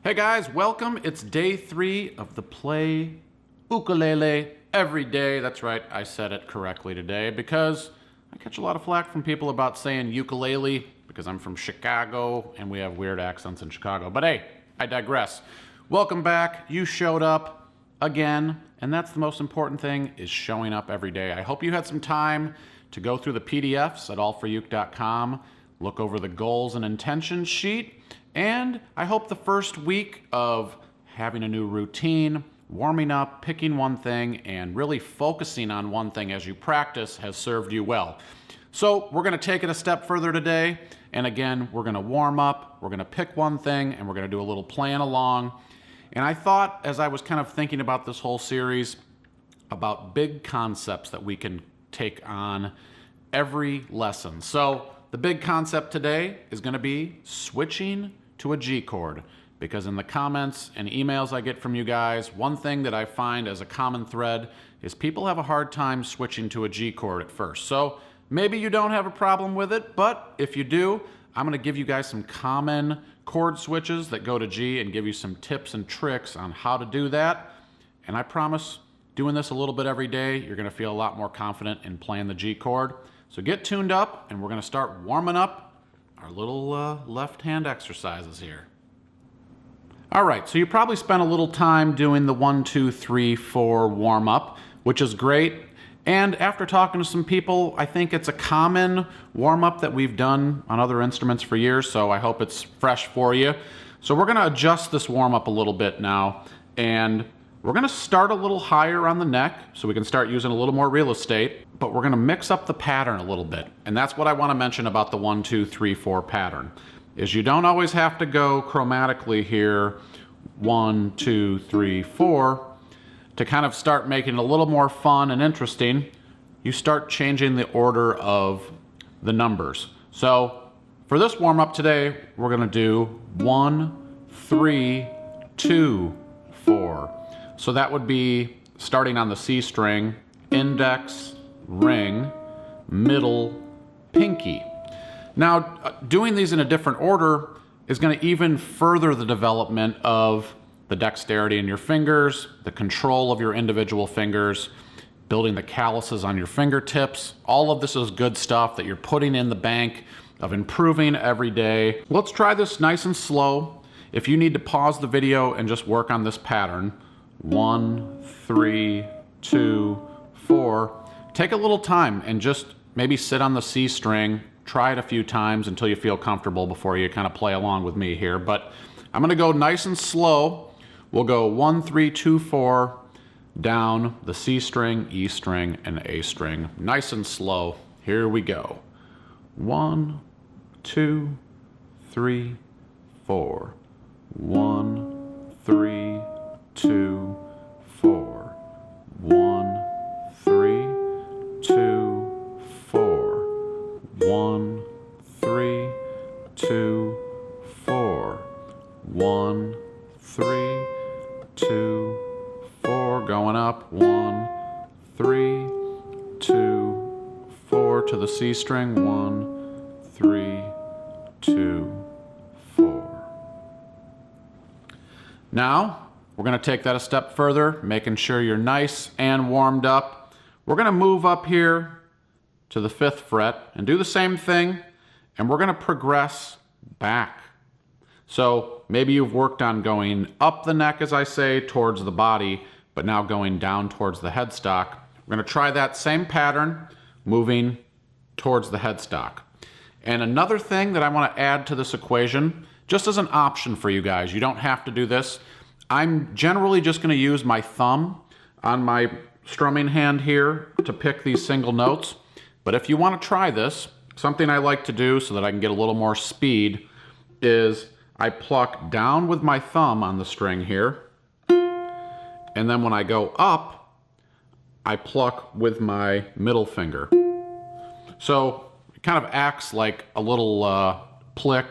Hey guys, welcome. It's day 3 of the Play Ukulele Every Day. That's right, I said it correctly today because I catch a lot of flack from people about saying ukulele because I'm from Chicago and we have weird accents in Chicago. But hey, I digress. Welcome back. You showed up again, and that's the most important thing, is showing up every day. I hope you had some time to go through the PDFs at allforyuke.com, look over the goals and intentions sheet, and I hope the first week of having a new routine, warming up, picking one thing, and really focusing on one thing as you practice has served you well. So we're going to take it a step further today, and again, we're going to warm up, we're going to pick one thing, and we're going to do a little playing along. And I thought, as I was kind of thinking about this whole series, about big concepts that we can take on every lesson. So the big concept today is going to be switching to a G chord, because in the comments and emails I get from you guys, one thing that I find as a common thread is people have a hard time switching to a G chord at first. So maybe you don't have a problem with it, but if you do, I'm going to give you guys some common chord switches that go to G and give you some tips and tricks on how to do that. And I promise, doing this a little bit every day, you're going to feel a lot more confident in playing the G chord. So get tuned up, and we're going to start warming up our little left hand exercises here. All right, so you probably spent a little time doing the 1, 2, 3, 4 warm up, which is great. And after talking to some people, I think it's a common warm up that we've done on other instruments for years, so I hope it's fresh for you. So we're going to adjust this warm up a little bit now, and we're going to start a little higher on the neck so we can start using a little more real estate, but we're going to mix up the pattern a little bit. And that's what I want to mention about the 1, 2, 3, 4 pattern, is you don't always have to go chromatically here 1, 2, 3, 4 to kind of start making it a little more fun and interesting. You start changing the order of the numbers. So for this warm up today, we're going to do 1, 3, 2, 4. So that would be starting on the C string, index, ring, middle, pinky. Now, doing these in a different order is going to even further the development of the dexterity in your fingers, the control of your individual fingers, building the calluses on your fingertips. All of this is good stuff that you're putting in the bank of improving every day. Let's try this nice and slow. If you need to pause the video and just work on this pattern, 1, 3, 2, 4. Take a little time and just maybe sit on the C string. Try it a few times until you feel comfortable before you kind of play along with me here. But I'm going to go nice and slow. We'll go 1, 3, 2, 4 down the C string, E string, and A string. Nice and slow. Here we go. 1, 2, 3, 4. 1, 3, 2, 4. 1, 3, 2, 4. 1, 3, 2, 4. 1, 3, 2, 4. Going up. 1, 3, 2, 4 to the C string. 1, 3, 2, 4. Now, we're going to take that a step further, making sure you're nice and warmed up. We're going to move up here to the 5th fret and do the same thing, and we're going to progress back. So maybe you've worked on going up the neck, as I say, towards the body, but now going down towards the headstock. We're going to try that same pattern, moving towards the headstock. And another thing that I want to add to this equation, just as an option for you guys, you don't have to do this. I'm generally just going to use my thumb on my strumming hand here to pick these single notes. But if you want to try this, something I like to do so that I can get a little more speed is I pluck down with my thumb on the string here. And then when I go up, I pluck with my middle finger. So it kind of acts like a little plick.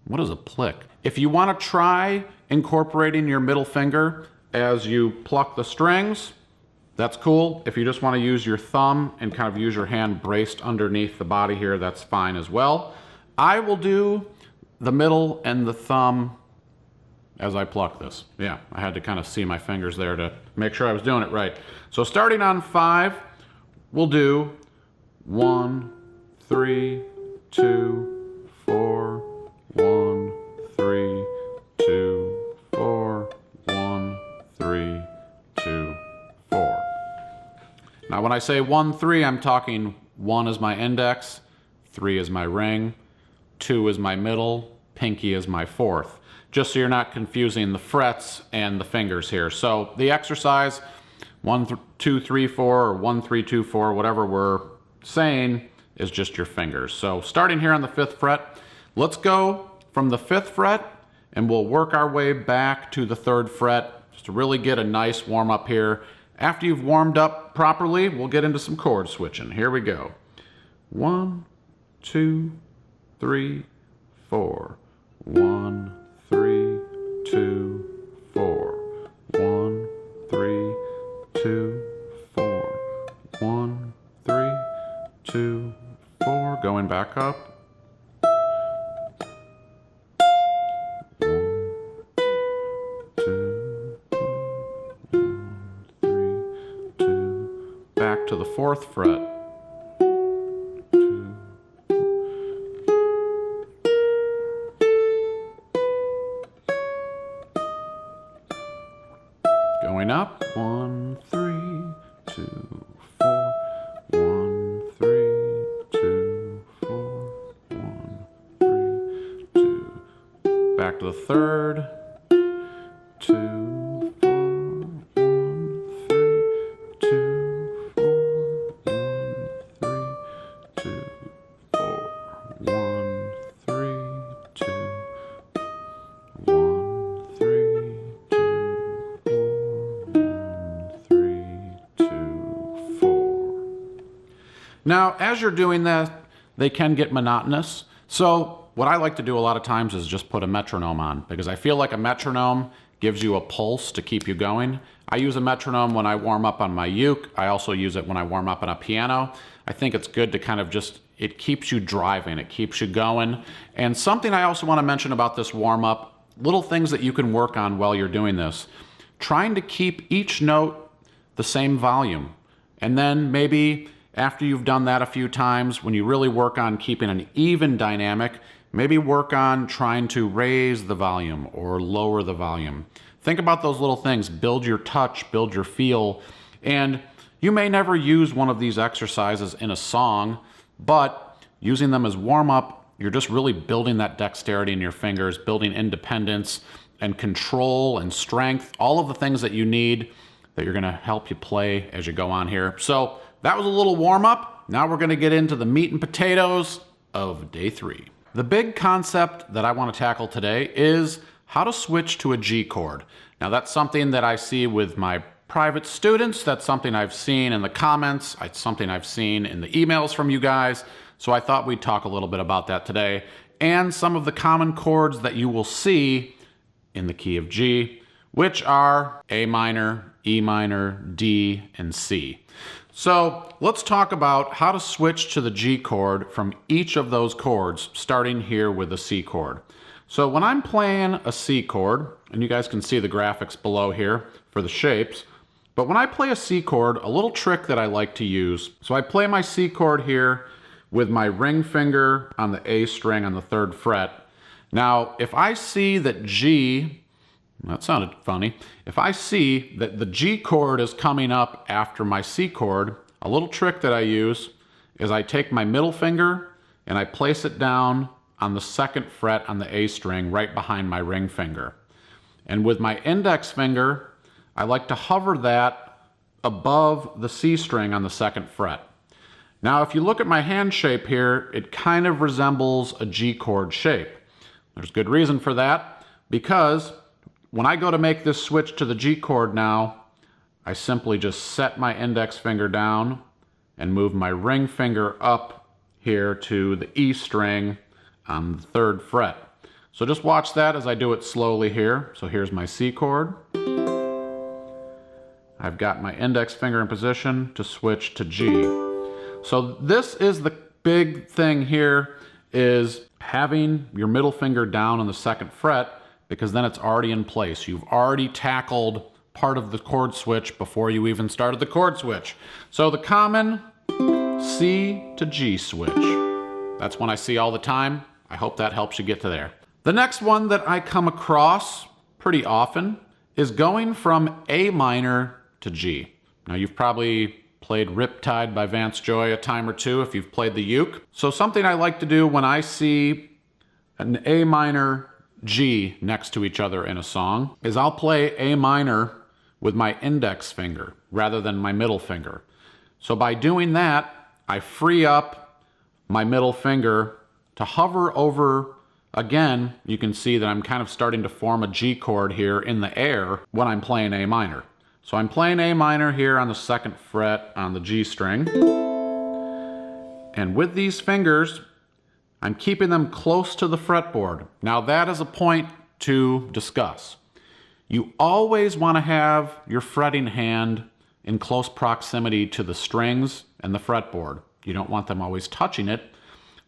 What is a plick? If you want to try incorporating your middle finger as you pluck the strings, that's cool. If you just want to use your thumb and kind of use your hand braced underneath the body here, that's fine as well. I will do the middle and the thumb as I pluck this. Yeah, I had to kind of see my fingers there to make sure I was doing it right. So starting on 5, we'll do 1, 3, 2, 4, 1, 3, 2, 4, 1, 3, 2, 4. Now when I say 1, 3, I'm talking 1 is my index, 3 is my ring, 2 is my middle, pinky is my 4th. Just so you're not confusing the frets and the fingers here. So the exercise, 1, 2, 3, 4, or 1, 3, 2, 4, whatever we're saying, is just your fingers. So starting here on the 5th fret, let's go from the 5th fret and we'll work our way back to the 3rd fret just to really get a nice warm up here. After you've warmed up properly, we'll get into some chord switching. Here we go. 1, 2, 3, 4. 1, 3, 2, 4. 1, 3, 2, 4. 1, 3, 2, 4. Going back up. 1, 2, 1, 3, 2. Back to the 4th fret. 2. Going up. 1, 3, 2, 4. 1, 3, 2, 4. 1, 3, 2. Back to the 3rd. 2, 4. 1, 3, 2, 4. 1, 3, 2, 4. 1, 3, 2. 1, 3, 2, 1, 3, 2, 4. Now, as you're doing that, they can get monotonous. So what I like to do a lot of times is just put a metronome on, because I feel like a metronome gives you a pulse to keep you going. I use a metronome when I warm up on my uke. I also use it when I warm up on a piano. I think it's good to kind of just, it keeps you driving, it keeps you going. And something I also want to mention about this warm up, little things that you can work on while you're doing this. Trying to keep each note the same volume. And then maybe after you've done that a few times, when you really work on keeping an even dynamic, maybe work on trying to raise the volume or lower the volume. Think about those little things. Build your touch, build your feel. And you may never use one of these exercises in a song, but using them as warm-up, you're just really building that dexterity in your fingers, building independence and control and strength, all of the things that you need that you're gonna help you play as you go on here. So that was a little warm-up. Now we're gonna get into the meat and potatoes of day 3. The big concept that I want to tackle today is how to switch to a G chord. Now that's something that I see with my private students. That's something I've seen in the comments. It's something I've seen in the emails from you guys. So I thought we'd talk a little bit about that today, and some of the common chords that you will see in the key of G, which are A minor, E minor, D, and C. So let's talk about how to switch to the G chord from each of those chords, starting here with the C chord. So when I'm playing a C chord, and you guys can see the graphics below here for the shapes, but when I play a C chord, a little trick that I like to use, so I play my C chord here with my ring finger on the A string on the 3rd fret. Now, if I see that G, that sounded funny, if I see that the G chord is coming up after my C chord, a little trick that I use is I take my middle finger and I place it down on the 2nd fret on the A string right behind my ring finger. And with my index finger, I like to hover that above the C string on the 2nd fret. Now, if you look at my hand shape here, it kind of resembles a G chord shape. There's good reason for that, because when I go to make this switch to the G chord now, I simply just set my index finger down and move my ring finger up here to the E string on the 3rd fret. So just watch that as I do it slowly here. So here's my C chord. I've got my index finger in position to switch to G. So this is the big thing here, is having your middle finger down on the 2nd fret because then it's already in place. You've already tackled part of the chord switch before you even started the chord switch. So the common C to G switch. That's one I see all the time. I hope that helps you get to there. The next one that I come across pretty often is going from A minor to G. Now you've probably played Riptide by Vance Joy a time or two if you've played the uke. So something I like to do when I see an A minor G next to each other in a song is I'll play A minor with my index finger rather than my middle finger. So by doing that, I free up my middle finger to hover over. Again, you can see that I'm kind of starting to form a G chord here in the air when I'm playing A minor. So I'm playing A minor here on the 2nd fret on the G string. And with these fingers, I'm keeping them close to the fretboard. Now that is a point to discuss. You always want to have your fretting hand in close proximity to the strings and the fretboard. You don't want them always touching it.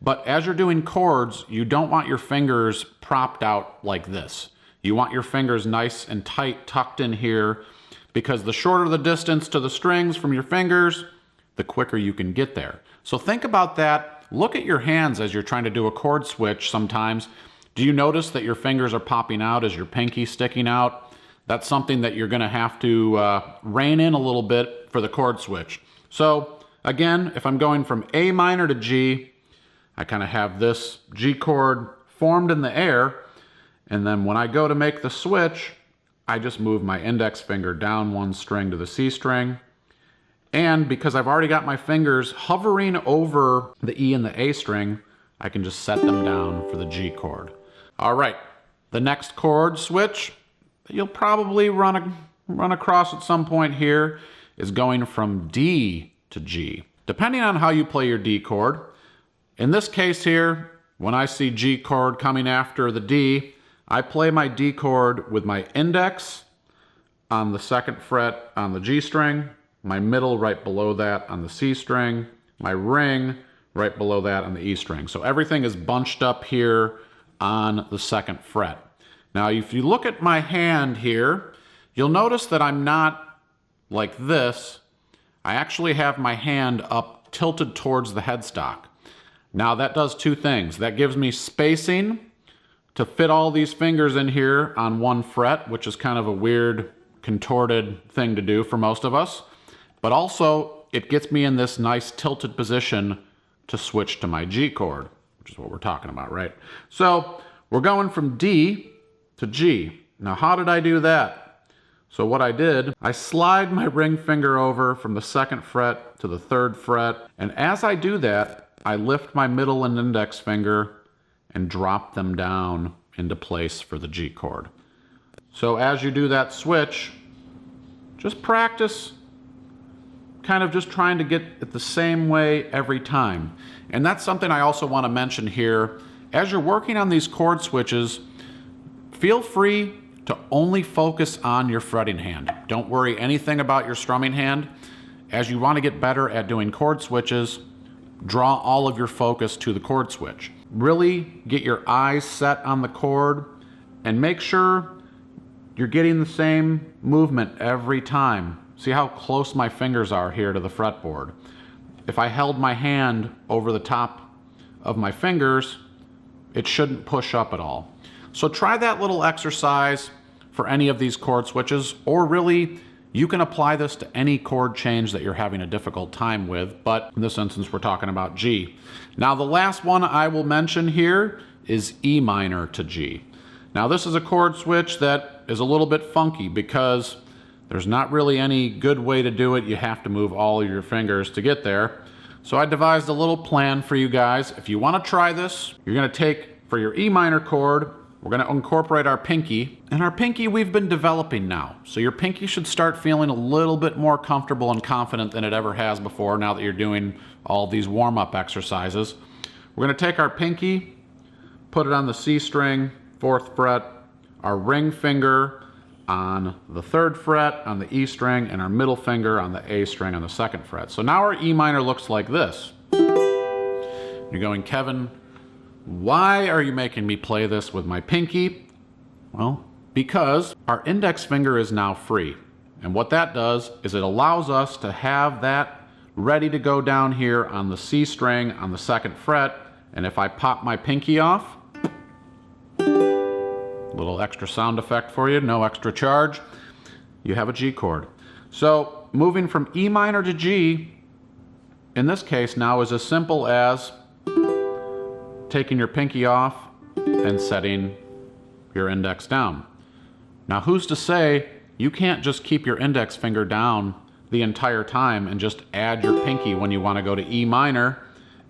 But as you're doing chords, you don't want your fingers propped out like this. You want your fingers nice and tight, tucked in here, because the shorter the distance to the strings from your fingers, the quicker you can get there. So think about that. Look at your hands as you're trying to do a chord switch sometimes. Do you notice that your fingers are popping out as your pinky sticking out? That's something that you're going to have to rein in a little bit for the chord switch. So again, if I'm going from A minor to G, I kind of have this G chord formed in the air, and then when I go to make the switch, I just move my index finger down one string to the C string. And because I've already got my fingers hovering over the E and the A string, I can just set them down for the G chord. All right, the next chord switch that you'll probably run across at some point here is going from D to G. Depending on how you play your D chord, in this case here, when I see G chord coming after the D, I play my D chord with my index on the 2nd fret on the G string, my middle right below that on the C string, my ring right below that on the E string. So everything is bunched up here on the 2nd fret. Now if you look at my hand here, you'll notice that I'm not like this. I actually have my hand up tilted towards the headstock. Now that does two things. That gives me spacing to fit all these fingers in here on one fret, which is kind of a weird contorted thing to do for most of us. But also it gets me in this nice tilted position to switch to my G chord, which is what we're talking about, right? So we're going from D to G. Now how did I do that? So what I did, I slide my ring finger over from the 2nd fret to the 3rd fret, and as I do that, I lift my middle and index finger and drop them down into place for the G chord. So as you do that switch, just practice kind of just trying to get it the same way every time. And that's something I also want to mention here. As you're working on these chord switches, feel free to only focus on your fretting hand. Don't worry anything about your strumming hand. As you want to get better at doing chord switches, draw all of your focus to the chord switch. Really get your eyes set on the chord and make sure you're getting the same movement every time. See how close my fingers are here to the fretboard. If I held my hand over the top of my fingers, it shouldn't push up at all. So try that little exercise for any of these chord switches, or really you can apply this to any chord change that you're having a difficult time with, but in this instance we're talking about G. Now the last one I will mention here is E minor to G. Now this is a chord switch that is a little bit funky because there's not really any good way to do it. You have to move all of your fingers to get there. So I devised a little plan for you guys. If you want to try this, you're going to take, for your E minor chord, we're going to incorporate our pinky. And our pinky we've been developing now. So your pinky should start feeling a little bit more comfortable and confident than it ever has before now that you're doing all these warm-up exercises. We're going to take our pinky, put it on the C string, 4th fret, our ring finger on the 3rd fret on the E string, and our middle finger on the A string on the 2nd fret. So now our E minor looks like this. You're going, Kevin, why are you making me play this with my pinky? Well, because our index finger is now free. And what that does is it allows us to have that ready to go down here on the C string on the 2nd fret. And if I pop my pinky off, little extra sound effect for you, no extra charge, you have a G chord. So moving from E minor to G, in this case now, is as simple as taking your pinky off and setting your index down. Now who's to say you can't just keep your index finger down the entire time and just add your pinky when you want to go to E minor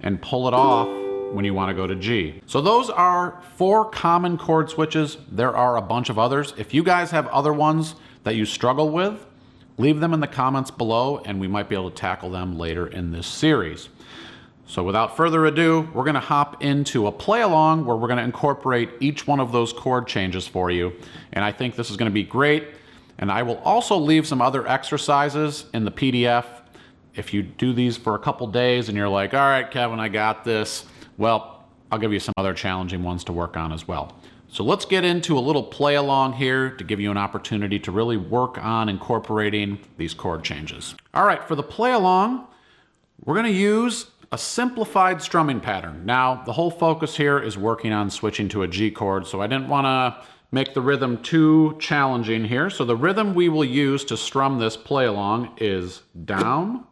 and pull it off when you want to go to G. So those are 4 common chord switches. There are a bunch of others. If you guys have other ones that you struggle with, leave them in the comments below and we might be able to tackle them later in this series. So without further ado, we're going to hop into a play along where we're going to incorporate each one of those chord changes for you. And I think this is going to be great. And I will also leave some other exercises in the PDF. If you do these for a couple days and you're like, all right, Kevin, I got this. Well, I'll give you some other challenging ones to work on as well. So let's get into a little play along here to give you an opportunity to really work on incorporating these chord changes. All right, for the play along, we're going to use a simplified strumming pattern. Now, the whole focus here is working on switching to a G chord, so I didn't want to make the rhythm too challenging here. So the rhythm we will use to strum this play along is down,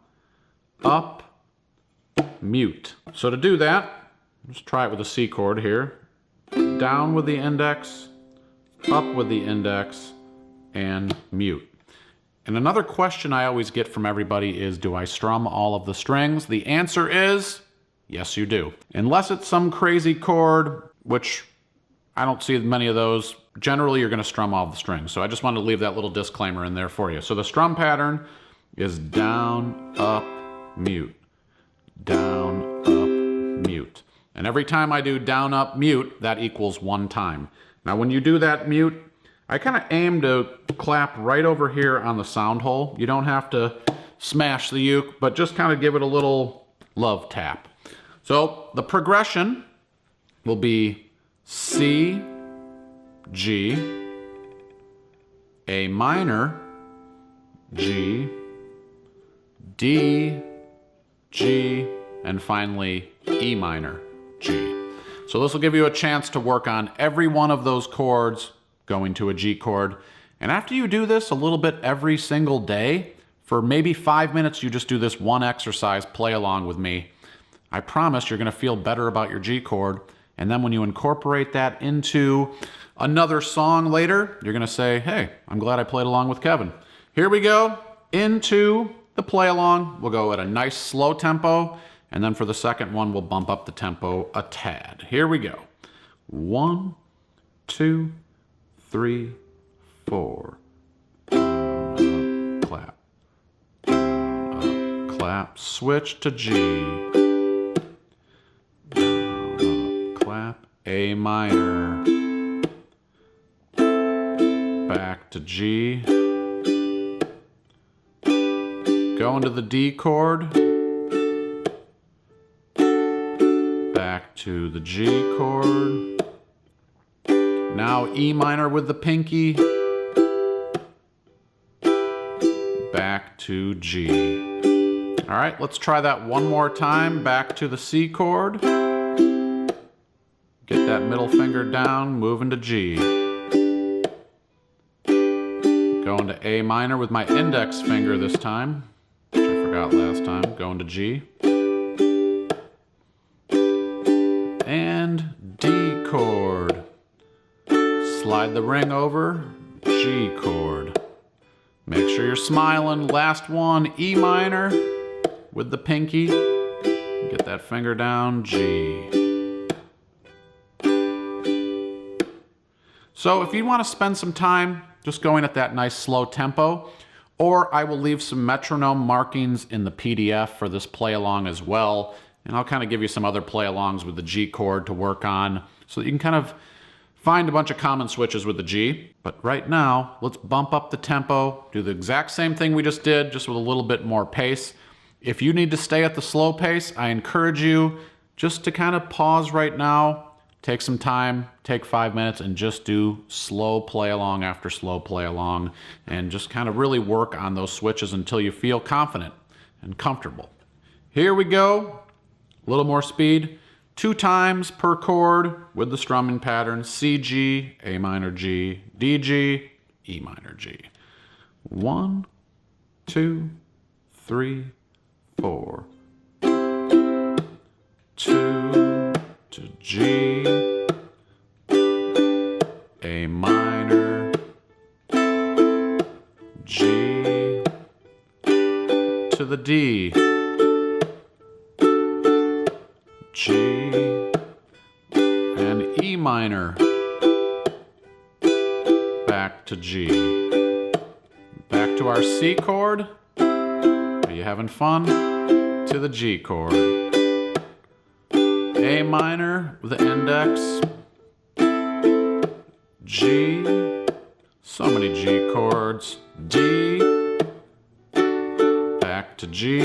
up, mute. So to do that, let's try it with a C chord here. Down with the index, up with the index, and mute. And another question I always get from everybody is, do I strum all of the strings? The answer is, yes you do. Unless it's some crazy chord, which I don't see many of those, generally you're going to strum all the strings. So I just wanted to leave that little disclaimer in there for you. So the strum pattern is down, up, mute. Down, up, mute. And every time I do down, up, mute, that equals 1 time. Now when you do that mute, I kind of aim to clap right over here on the sound hole. You don't have to smash the uke, but just kind of give it a little love tap. So the progression will be C, G, A minor, G, D, G, and finally E minor, G. So this will give you a chance to work on every one of those chords going to a G chord. And after you do this a little bit every single day, for maybe 5 minutes you just do this one exercise, play along with me, I promise you're going to feel better about your G chord. And then when you incorporate that into another song later, you're going to say, hey, I'm glad I played along with Kevin. Here we go into the play along. We'll go at a nice slow tempo. And then for the second one, we'll bump up the tempo a tad. Here we go. 1, 2, 3, 4. Down, up, clap. Down, up, clap. Switch to G. Down, up, clap. A minor. Back to G. Go into the D chord. Back to the G chord. Now E minor with the pinky. Back to G. All right, let's try that one more time. Back to the C chord. Get that middle finger down, move into G. Go into A minor with my index finger this time, which I forgot last time. Go into G. And D chord. Slide the ring over, G chord. Make sure you're smiling. Last one, E minor with the pinky. Get that finger down, G. So if you want to spend some time just going at that nice slow tempo, or I will leave some metronome markings in the PDF for this play along as well. And I'll kind of give you some other play alongs with the G chord to work on so that you can kind of find a bunch of common switches with the G. But right now, let's bump up the tempo, do the exact same thing we just did, just with a little bit more pace. If you need to stay at the slow pace, I encourage you just to kind of pause right now, take some time, take 5 minutes, and just do slow play along after slow play along, and just kind of really work on those switches until you feel confident and comfortable. Here we go. A little more speed. 2 times per chord with the strumming pattern: C, G, A minor, G, D, G, E minor, G. 1, 2, 3, 4. 2 to G, A minor, G to the D, G, and E minor, back to G, back to our C chord. Are you having fun? To the G chord, A minor with the index, G, so many G chords, D, back to G,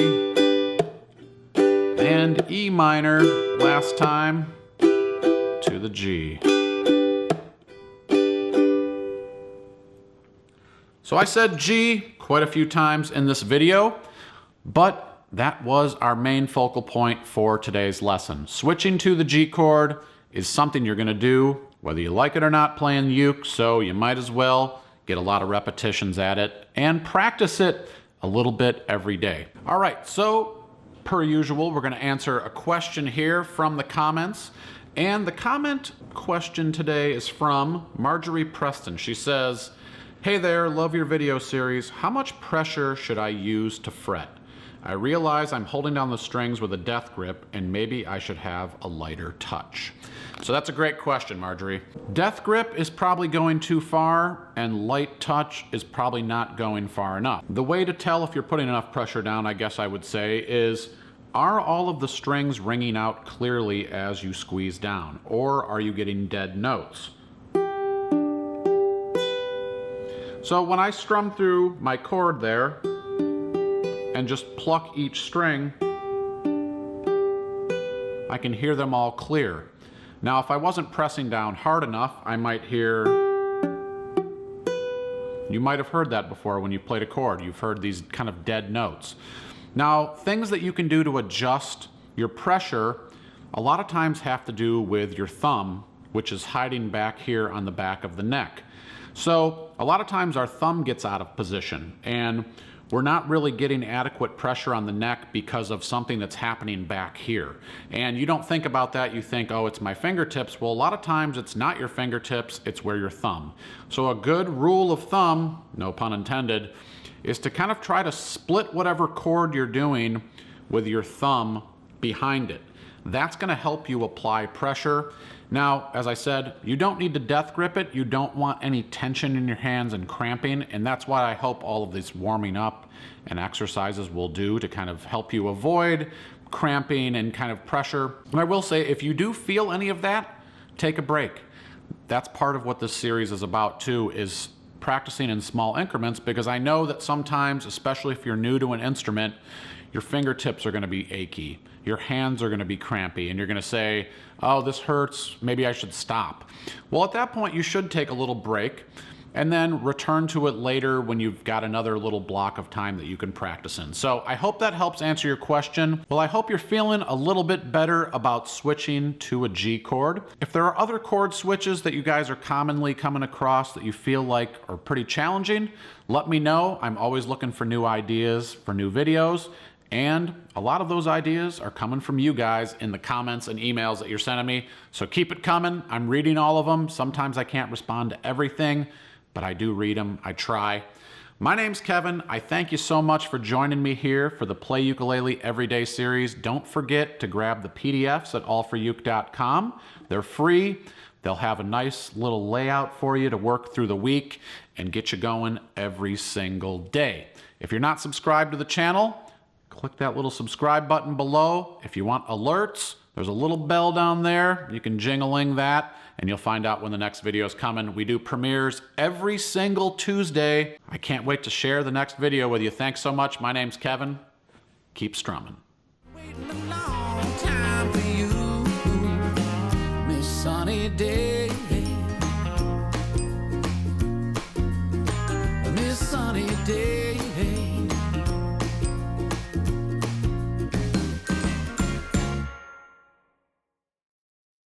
and E minor last time to the G. So I said G quite a few times in this video, but that was our main focal point for today's lesson. Switching to the G chord is something you're going to do whether you like it or not playing uke, so you might as well get a lot of repetitions at it and practice it a little bit every day. All right, so per usual, we're going to answer a question here from the comments. And the comment question today is from Marjorie Preston. She says, "Hey there, love your video series. How much pressure should I use to fret? I realize I'm holding down the strings with a death grip and maybe I should have a lighter touch." So that's a great question, Marjorie. Death grip is probably going too far and light touch is probably not going far enough. The way to tell if you're putting enough pressure down, I guess I would say, is are all of the strings ringing out clearly as you squeeze down, or are you getting dead notes? So when I strum through my chord there and just pluck each string, I can hear them all clear. Now, if I wasn't pressing down hard enough, I might hear, you might have heard that before when you played a chord. You've heard these kind of dead notes. Now, things that you can do to adjust your pressure a lot of times have to do with your thumb, which is hiding back here on the back of the neck. So a lot of times our thumb gets out of position and we're not really getting adequate pressure on the neck because of something that's happening back here. And you don't think about that, you think, oh, it's my fingertips. Well, a lot of times it's not your fingertips, it's where your thumb. So a good rule of thumb, no pun intended, is to kind of try to split whatever chord you're doing with your thumb behind it. That's going to help you apply pressure. Now, as I said, you don't need to death grip it. You don't want any tension in your hands and cramping, and that's what I hope all of these warming up and exercises will do to kind of help you avoid cramping and kind of pressure. And I will say, if you do feel any of that, take a break. That's part of what this series is about too, is practicing in small increments, because I know that sometimes, especially if you're new to an instrument, your fingertips are going to be achy, your hands are going to be crampy, and you're going to say, oh, this hurts, maybe I should stop. Well, at that point, you should take a little break and then return to it later when you've got another little block of time that you can practice in. So I hope that helps answer your question. Well, I hope you're feeling a little bit better about switching to a G chord. If there are other chord switches that you guys are commonly coming across that you feel like are pretty challenging, let me know. I'm always looking for new ideas for new videos. And a lot of those ideas are coming from you guys in the comments and emails that you're sending me. So keep it coming. I'm reading all of them. Sometimes I can't respond to everything, but I do read them. I try. My name's Kevin. I thank you so much for joining me here for the Play Ukulele Everyday series. Don't forget to grab the PDFs at allforuke.com. They're free. They'll have a nice little layout for you to work through the week and get you going every single day. If you're not subscribed to the channel, click that little subscribe button below. If you want alerts, there's a little bell down there. You can jingling that and you'll find out when the next video is coming. We do premieres every single Tuesday. I can't wait to share the next video with you. Thanks so much. My name's Kevin. Keep strumming. Waiting a long time for you, Miss Sunny. sunny day.